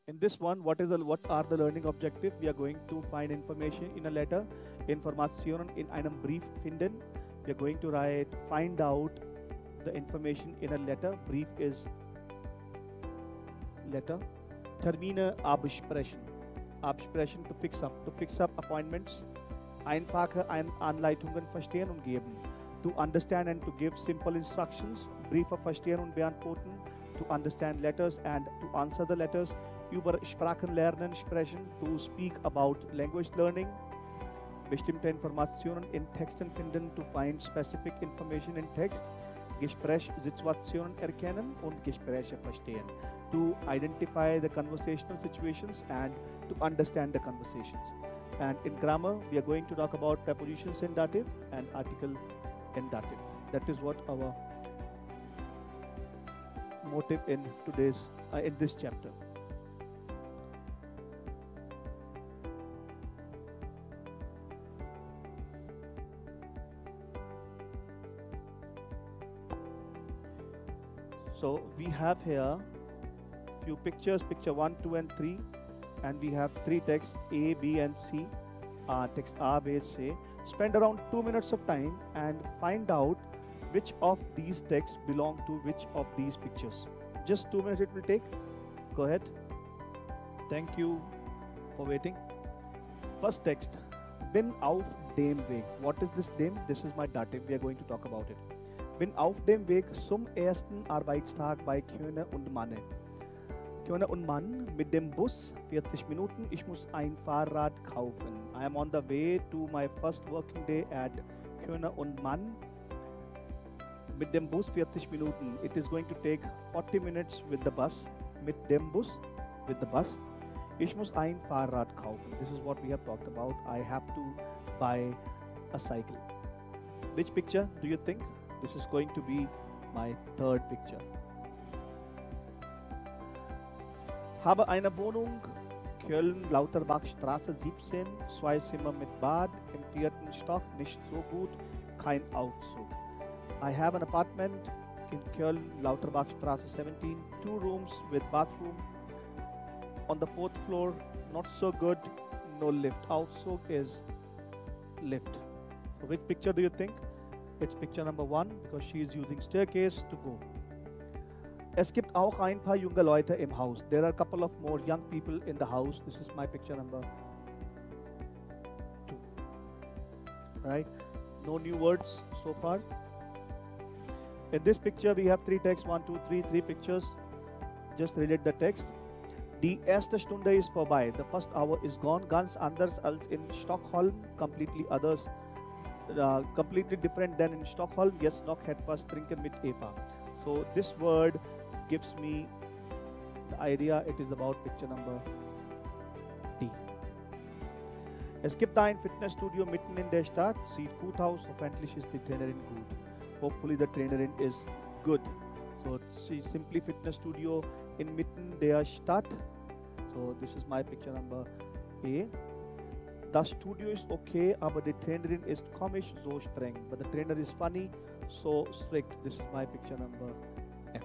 In this one, what are the learning objective? We are going to find information in a letter. Informationen in einem Brief finden. We are going to write, find out the information in a letter. Brief is letter. Termine absprechen. Absprechen to fix up appointments. Einfache Anleitungen verstehen und geben. To understand and to give simple instructions. Briefe verstehen und beantworten. To understand letters and to answer the letters. Über Sprachen lernen, sprechen. To speak about language learning. Bestimmte Informationen in Texten finden. To find specific information in text. Gesprächssituationen erkennen und Gespräche verstehen. To identify the conversational situations and to understand the conversations. And in grammar, we are going to talk about prepositions in dative and article in dative. That is what our motive in today's in this chapter. So we have here few pictures, picture 1, 2 and 3, and we have three texts A, B and C. Text A, B, C. Spend around 2 minutes of time and find out which of these texts belong to which of these pictures. Just 2 minutes it will take. Go ahead. Thank you for waiting. First text, bin auf dem Weg. What is this dem? This is my dative. We are going to talk about it. Bin auf dem Weg zum ersten Arbeitstag bei Kjöne und Manne. Kjöne und Mann mit dem Bus 40 Minuten. Ich muss ein Fahrrad kaufen. I am on the way to my first working day at Kjöne und Mann. Mit dem Bus 40 Minuten. It is going to take 40 minutes with the bus. Mit dem Bus, with the bus. Ich muss ein Fahrrad kaufen. This is what we have talked about. I have to buy a cycle. Which picture do you think? This is going to be my third picture. Habe eine Wohnung, Köln, Lauterbachstraße 17, 2 Zimmer mit Bad, im 4. Stock, nicht so gut, kein Aufzug. I have an apartment in Köln, Lauterbachstraße 17, 2 rooms with bathroom. On the 4th floor, not so good, no lift. Aufzug is lift. So which picture do you think? It's picture number 1 because she is using staircase to go. Es gibt auch ein paar junge Leute im Haus. There are a couple of more young people in the house. This is my picture number 2. Right? No new words so far. In this picture we have 3 texts. 1, 2, 3. 3 pictures. Just relate the text. Die erste Stunde ist vorbei. The first hour is gone. Ganz anders als in Stockholm. Completely different than in Stockholm. Jetzt noch etwas trinken mit Eva. So this word gives me the idea. It is about picture number D. Es gibt ein Fitnessstudio mitten in der Stadt. Sieht gut aus. Hoffentlich ist die Trainerin gut. Hopefully the trainerin is good. So see simply Fitnessstudio inmitten der Stadt. So this is my picture number A. Das Studio ist okay, aber die Trainerin ist komisch, so streng. But the trainer is funny, so strict. This is my picture number F.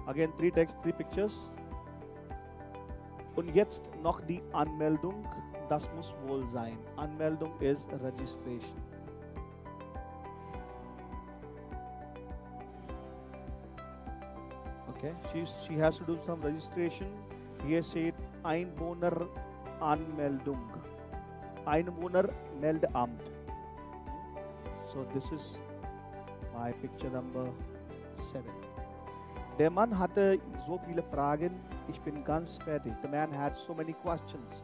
Again 3 texts, 3 pictures. Und jetzt noch die Anmeldung. Das muss wohl sein. Anmeldung is registration. Okay, she has to do some registration. Here said Einwohneranmeldung. Einwohnermeldeamt. So this is my picture number 7. Der Mann hatte so viele Fragen. Ich bin ganz fertig. The man had so many questions.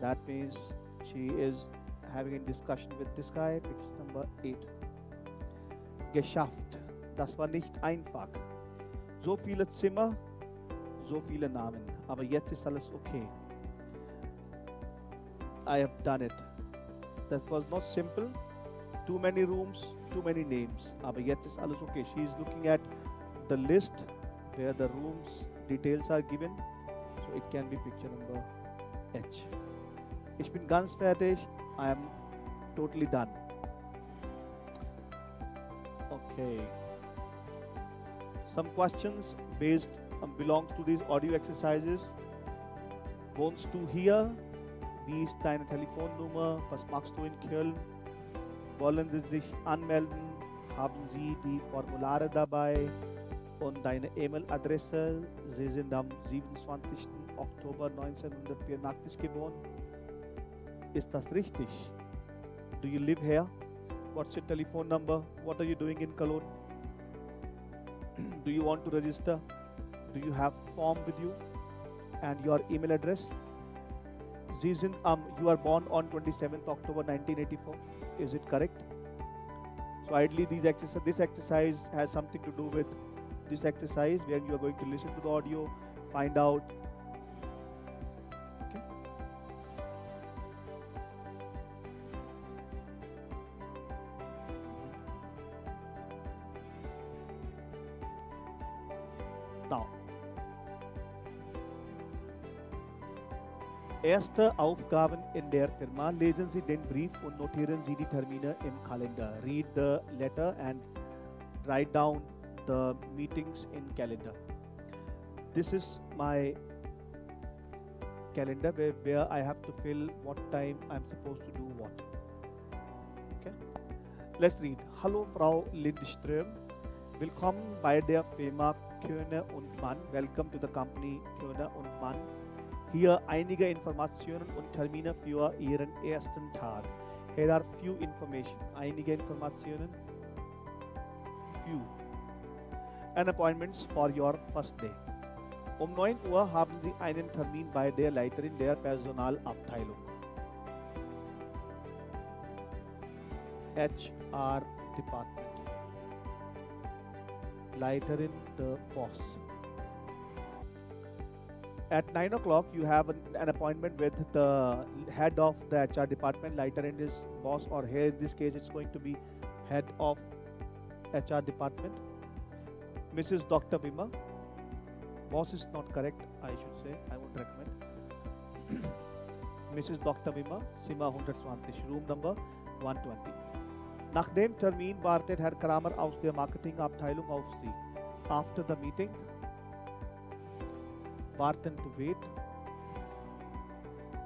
That means she is having a discussion with this guy. Picture number 8. Geschafft. Das war nicht einfach. So viele Zimmer, so viele Namen. Aber jetzt ist alles okay. I have done it. That was not simple. Too many rooms, too many names. Aber jetzt ist alles okay. She is looking at the list where the rooms details are given. So it can be picture number H. Ich bin ganz fertig. I am totally done. Okay. Some questions based belongs to these audio exercises. Wohnst du hier? Wie ist deine Telefonnummer? Was machst du in Köln? Wollen Sie sich anmelden? Haben Sie die Formulare dabei? Und deine E-Mail-Adresse? Sie sind am 27. Oktober 1984 geboren. Ist das richtig? Do you live here? What's your telephone number? What are you doing in Cologne? Do you want to register? Do you have form with you? And your email address? Sie sind you are born on 27th October 1984. Is it correct? So ideally this exercise has something to do with this exercise where you are going to listen to the audio, find out. Okay. Now, erste Aufgaben in der Firma. Lesen Sie den Brief und notieren Sie die Termine im Kalender. Read the letter and write down the meetings in calendar. This is my calendar where I have to fill what time I'm supposed to do what. Okay. Let's read. Hallo Frau Lindström. Willkommen bei der Firma Köhne und Mann. Welcome to the company Köhne und Mann. Hier einige Informationen und Termine für Ihren ersten Tag. Here are few information. Einige Informationen. Few. And appointments for your first day. Um 9 Uhr haben Sie einen Termin bei der Leiterin der Personalabteilung. HR Department. Leiterin, the boss. At 9 o'clock, you have an appointment with the head of the HR department. Leiterin is boss, or here in this case, it's going to be head of HR department. Mrs. Dr. Bima. Boss is not correct, I should say. I would recommend. Mrs. Dr. Bima, Zimmer 120, room number 120. Nach dem Termin wartet Herr Kramer aus der Marketingabteilung auf Sie. After the meeting, warten to wait.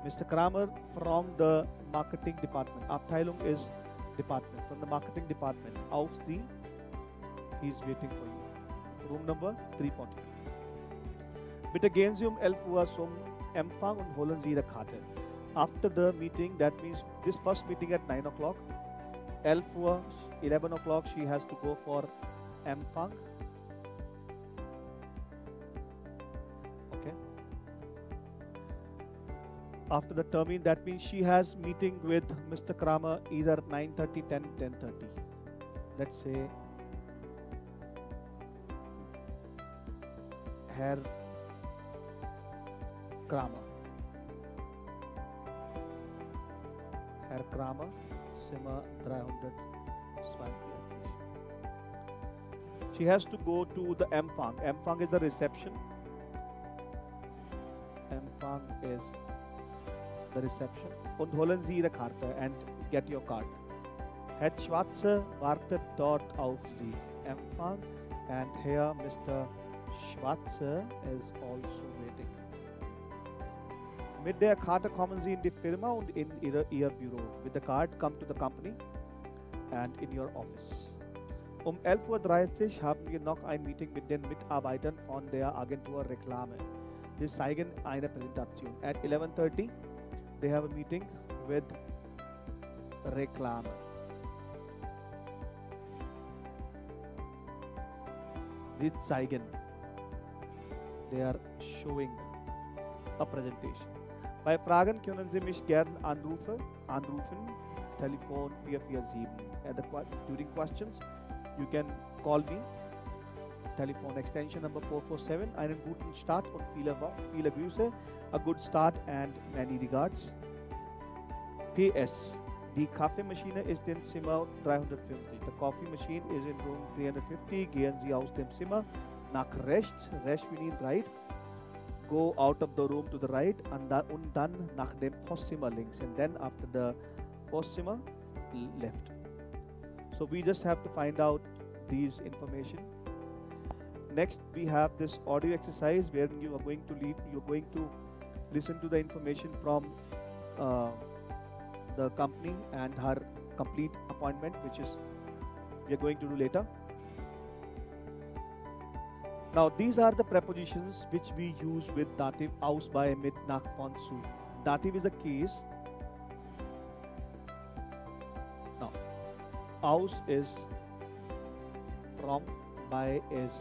Mr. Kramer from the marketing department. Abteilung is department. From the marketing department. Auf Sie. He is waiting for you. Room number 340. Bitte gehen Sie 11 Uhr zum Empfang und holen Sie Ihre Karte. After the meeting, that means this first meeting at 9 o'clock. 11 Uhr, 11 o'clock, she has to go for Empfang. Okay. After the termin, that means she has meeting with Mr. Kramer either 9:30, 10, 10:30. Let's say Herr Kramer. Herr Kramer, Zimmer 320. She has to go to the Empfang. Empfang is the reception. Empfang is the reception. Und holen Sie Ihre Karte and get your card. Herr Schwarze wartet dort auf Sie. Empfang, and here Mr. Schwarze is also waiting. Mit der Karte kommen Sie in die Firma und in Ihr Büro. With the card, come to the company and in your office. 11:30 Uhr haben wir noch ein Meeting mit den Mitarbeitern von der Agentur Reklame. Sie zeigen eine Präsentation. At 11:30 they have a meeting with Reklame. Sie zeigen. They are showing a presentation. Bei Fragen können Sie mich gern anrufen. Telefon 447. During questions, you can call me. Telephone extension number 447. Einen guten Start und viele Grüße. A good start and many regards. PS. Die Kaffeemaschine ist in Zimmer 350. The coffee machine is in room 350. Gehen Sie aus dem Zimmer nach rechts. Rechts we need right. Go out of the room to the right und dann nach dem Postzimmer links, and then after the Postzimmer left. So we just have to find out these information. next we have this audio exercise where you are going to listen to the information from uh, the company and her complete appointment, which is we are going to do later. Now these are the prepositions which we use with dative aus, by, mit, nach, von, zu. Dative is a case. Now aus is from, by is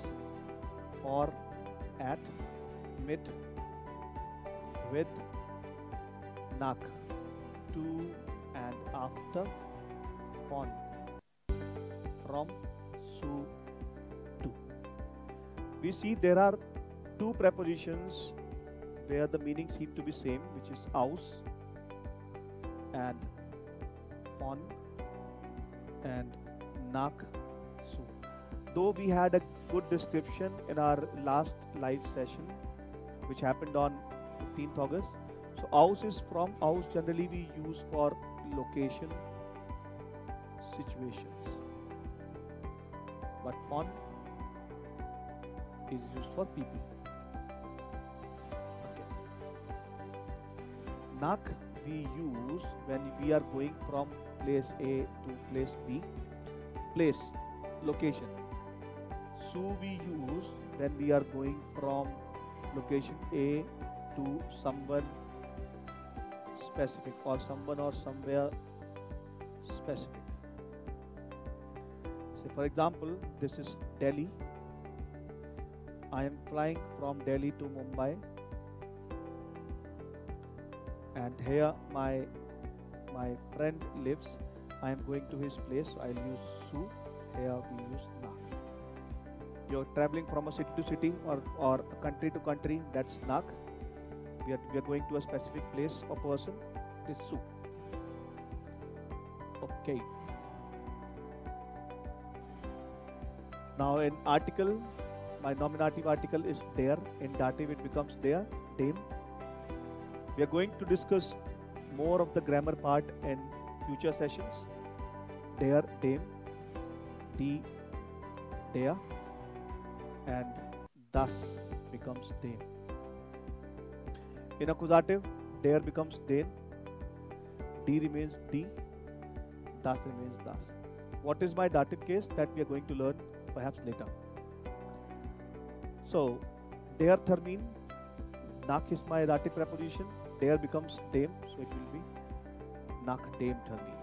for, at, mit, with, nach, to and after, von, from, zu, to. We see there are two prepositions where the meaning seem to be same, which is aus and von and nach, zu. Though we had a good description in our last live session, which happened on 15th August. So aus is from. Aus generally we use for location, situations, but von is used for people. Okay. Nach we use when we are going from place A to place B. Place, location. Zu we use when we are going from location A to someone specific, or someone or somewhere specific. Say for example, this is Delhi. I am flying from Delhi to Mumbai, and here my friend lives. I am going to his place, so I'll use zu. Here we use nach. You're traveling from a city to city or country to country, that's nach. We are going to a specific place or person, it is zu. Okay. Now in article, my nominative article is der. In dative it becomes der, dem. We are going to discuss more of the grammar part in future sessions. Der, dem, die, der, and das becomes dem. In accusative, der becomes den, die remains die, das remains das. What is my dative case? That we are going to learn perhaps later. So, der termin, nach is my dative preposition, der becomes dem, so it will be nach dem termin.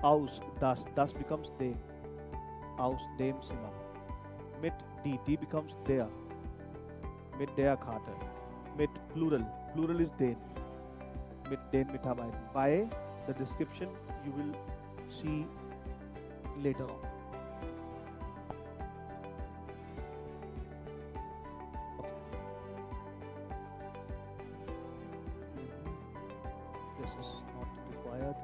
Aus, das becomes dem, aus dem Zimmer. Mit, die becomes der, mit der Karte. Mit plural is den, mit den Mitarbeitern. By the description you will see later on. Okay. This is not required.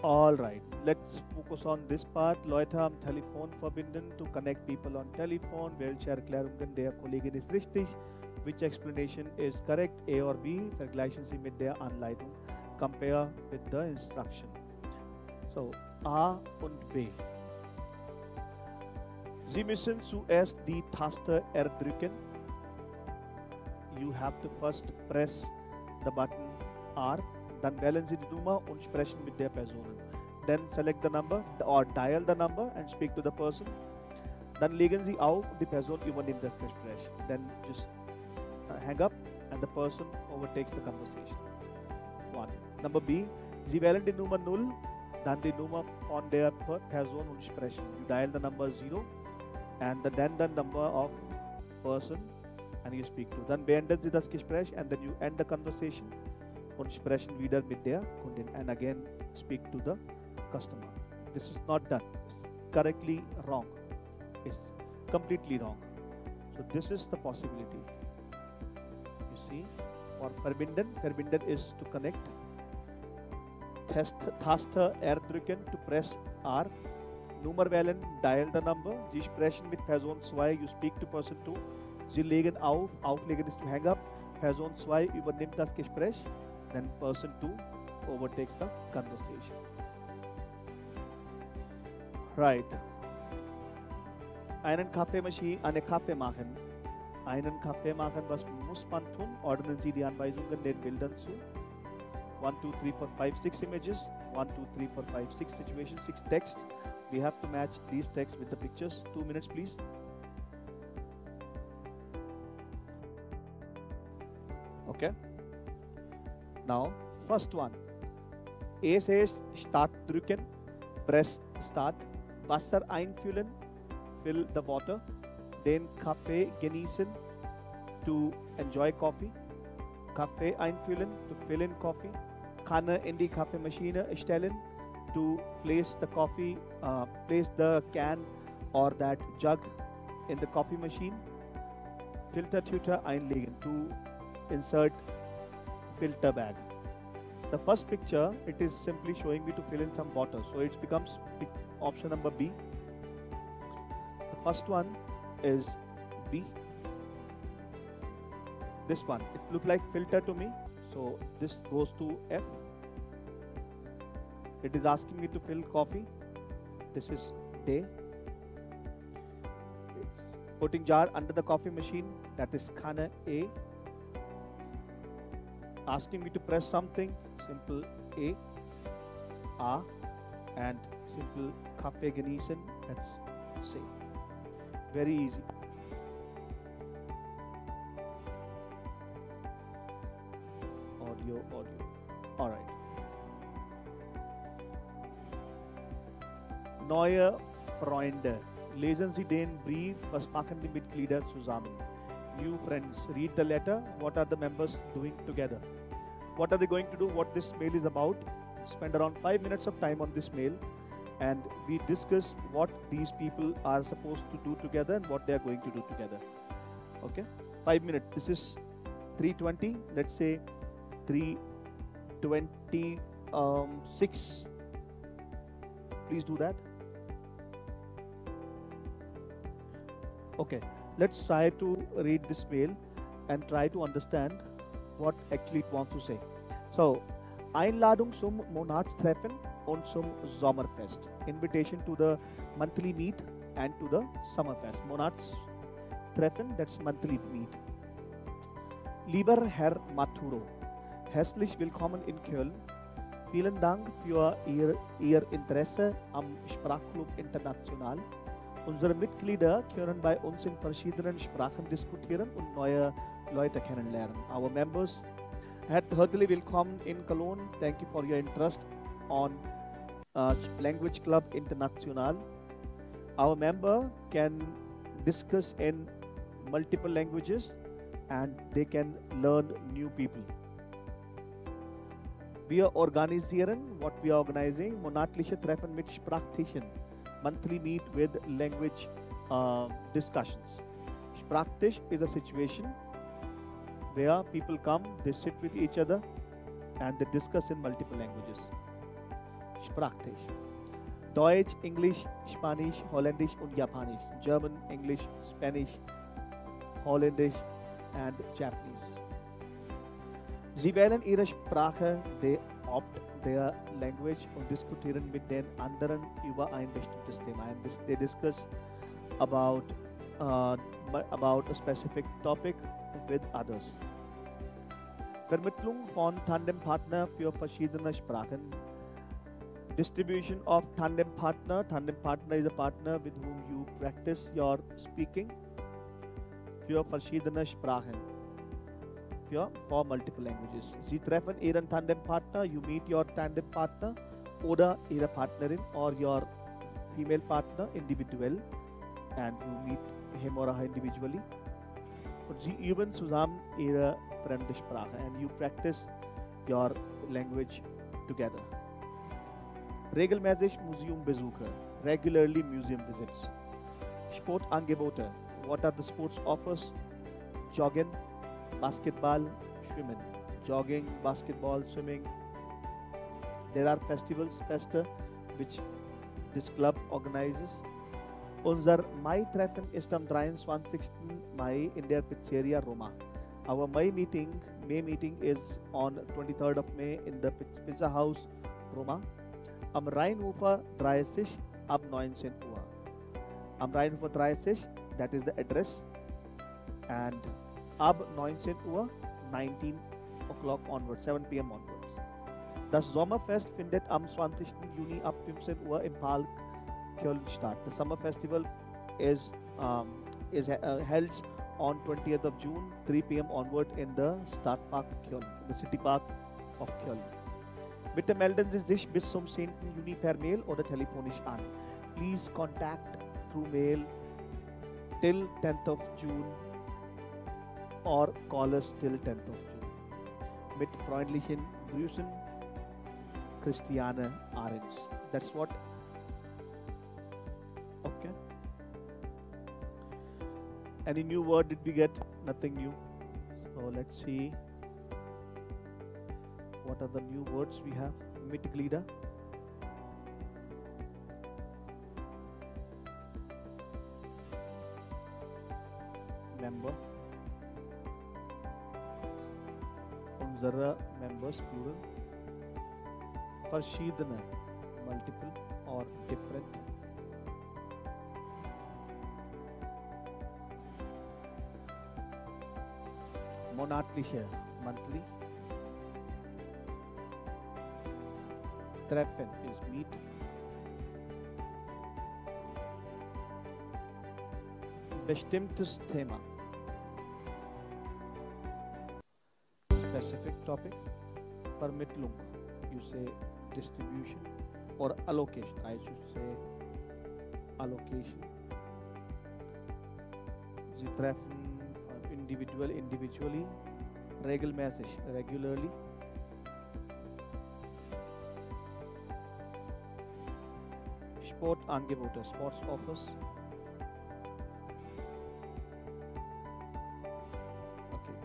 All right. Let's focus on this part. Leute am Telefon verbinden, to connect people on telephone. Welche Erklärungen der Kollegin ist richtig? Which explanation is correct? A or B? Vergleichen Sie mit der Anleitung. Compare with the instruction. So, A und B. Sie müssen zuerst die Taste erdrücken. You have to first press the button R. Dann wählen Sie die Nummer und sprechen mit der Person. Then select the number or dial the number and speak to the person. Dann legen Sie auf und die Person übernimmt das Gespräch. Then just hang up and the person overtakes the conversation. 1. Number B. Sie wählen die Nummer 0, dann die Nummer von der Person und sprechen. You dial the number 0 and then the number of person and you speak to. Dann beenden Sie das Gespräch and then you end the conversation und sprechen wieder mit der Kundin and again speak to the customer. This is not done. It's correctly wrong. It's completely wrong. So this is the possibility. You see, for verbinden is to connect. Taste erdrücken, to press R. Nummer wählen, dial the number. Sie sprechen mit Person 2, you speak to person 2. Sie legen auf, auflegen is to hang up. Person 2 übernimmt das Gespräch. Then person 2 overtakes the conversation. Right. Einen Kaffee Maschine, eine Kaffee machen. Einen Kaffee machen, was muss man tun? Ordnen Sie die Anweisungen den Bildern zu. 1, 2, 3, 4, 5, 6 images. 1, 2, 3, 4, 5, 6 situations, 6 text. We have to match these texts with the pictures. 2 minutes, please. Okay. Now, first one. A says Start drücken. Press Start. Wasser einfüllen. Fill the water. Den Kaffee genießen. To enjoy coffee. Kaffee einfüllen. To fill in coffee. Kanne in die Kaffeemaschine stellen. To place the coffee, place the can or that jug in the coffee machine. Filtertüte einlegen. To insert filter bag. The first picture, it is simply showing me to fill in some water. So it becomes option number B. The first one is B. This one, it looks like filter to me. So this goes to F. It is asking me to fill coffee. This is A. It's putting jar under the coffee machine. That is Kanne A. Asking me to press something. Simple A. A. And simple Kaffee genießen. That's C. Very easy. Audio. All right. Neue Freunde. Lesen Sie den Brief. Was machen die Mitglieder zusammen? New friends. Read the letter. What are the members doing together? What are they going to do? What this mail is about? Spend around 5 minutes of time on this mail, and we discuss what these people are supposed to do together and what they are going to do together. Okay? 5 minutes. This is 3:20. Let's say 3:26. Please do that. Okay, let's try to read this mail and try to understand what actually it wants to say. So, Einladung zum Monatstreffen und zum Sommerfest. Invitation to the monthly meet and to the Sommerfest. Monatstreffen, that's monthly meet. Lieber Herr Maturo, herzlich willkommen in Köln. Vielen Dank für Ihr Interesse am Sprachclub International. Unsere Mitglieder können bei uns in verschiedenen Sprachen diskutieren und neue Leute kennenlernen. Our members, herzlich willkommen in Cologne. Thank you for your interest on Language Club International. Our member can discuss in multiple languages and they can learn new people. Wir organisieren, what we are organizing, monatliche Treffen mit Sprachtischen. Monthly meet with language discussions. Sprachtisch is a situation where people come, they sit with each other and they discuss in multiple languages. Sprachtisch. Deutsch, English, Spanish, Holländisch und Japanisch. German, English, Spanish, Holländisch and Japanese. Sie wählen ihre Sprache, they opt their language und diskutieren mit den anderen über ein bestimmtes Thema. And they discuss about a specific topic with others. Vermittlung von Tandempartner für verschiedene Sprachen. Distribution of tandem partner. Tandem partner is a partner with whom you practice your speaking für verschiedene Sprachen. For multiple languages. Sie treffen Ihren Tandempartner, you meet your tandem partner oder Ihre Partnerin or your female partner individuell and you meet him or her individually. Und Sie üben zusammen Ihre fremde Sprache and you practice your language together. Regelmäßig Museumbesuche, regularly museum visits. Sportangebote, what are the sports offers? Joggen, basketball, swimming. Jogging, basketball, swimming. There are festivals, Feste, which this club organizes. Unser Mai-Treffen ist am 23. Mai in der Pizzeria Roma. Our May meeting is on 23rd of May in the Pizza House Roma. Am Rheinufer 30 ab 19 Uhr. Am Rheinufer 30, that is the address, and ab 19 Uhr, 19 o'clock onwards, 7 p.m. onwards. Das Sommerfest findet am 20. Juni ab 15 Uhr im Park Köln statt. The summer festival is held on 20th of June, 3 p.m. onward in the Stadtpark Köln, the city park of Köln. Bitte melden Sie sich bis zum 10. Juni per Mail oder telefonisch an. Please contact through mail till 10th of June or call us till 10th of June. Mit freundlichen Grüßen, Christiane Ahrens. That's what. Okay. Any new word did we get? Nothing new. So let's see. What are the new words we have? Mitglieder. Member. Unsere members, plural. Verschiedene, multiple or different. Monatliche, monthly. Treffen is meet. Bestimmtes Thema. Specific topic. Vermittlung, you say distribution, or allocation, I should say allocation. Sie treffen individually, regelmäßig, regularly. Sportangebote, sports offers. Okay.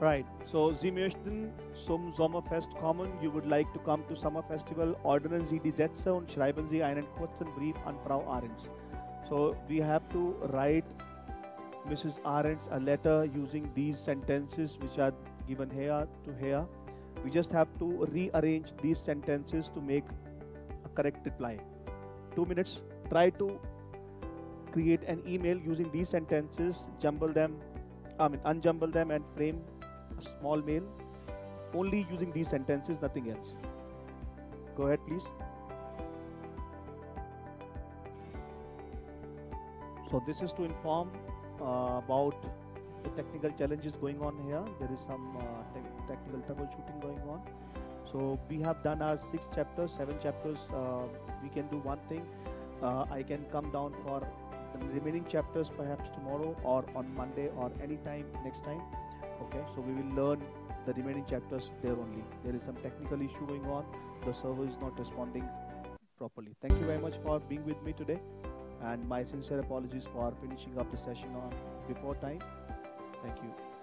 Right. So, Sie möchten zum Sommerfest kommen. You would like to come to Summer Festival. Ordnen Sie die Sätze und schreiben Sie einen kurzen Brief an Frau Ahrens. So, we have to write Mrs. Ahrens a letter using these sentences which are given here to here. We just have to rearrange these sentences to make a correct reply. 2 minutes. Try to create an email using these sentences, unjumble them and frame a small mail only using these sentences, nothing else. Go ahead, please. So this is to inform about the technical challenges going on here. There is some technical troubleshooting going on. So we have done our 6 chapters, 7 chapters. We can do one thing. I can come down for the remaining chapters perhaps tomorrow or on Monday or anytime next time. Okay, so we will learn the remaining chapters there only. There is some technical issue going on. The server is not responding properly. Thank you very much for being with me today, and my sincere apologies for finishing up the session on before time. Thank you.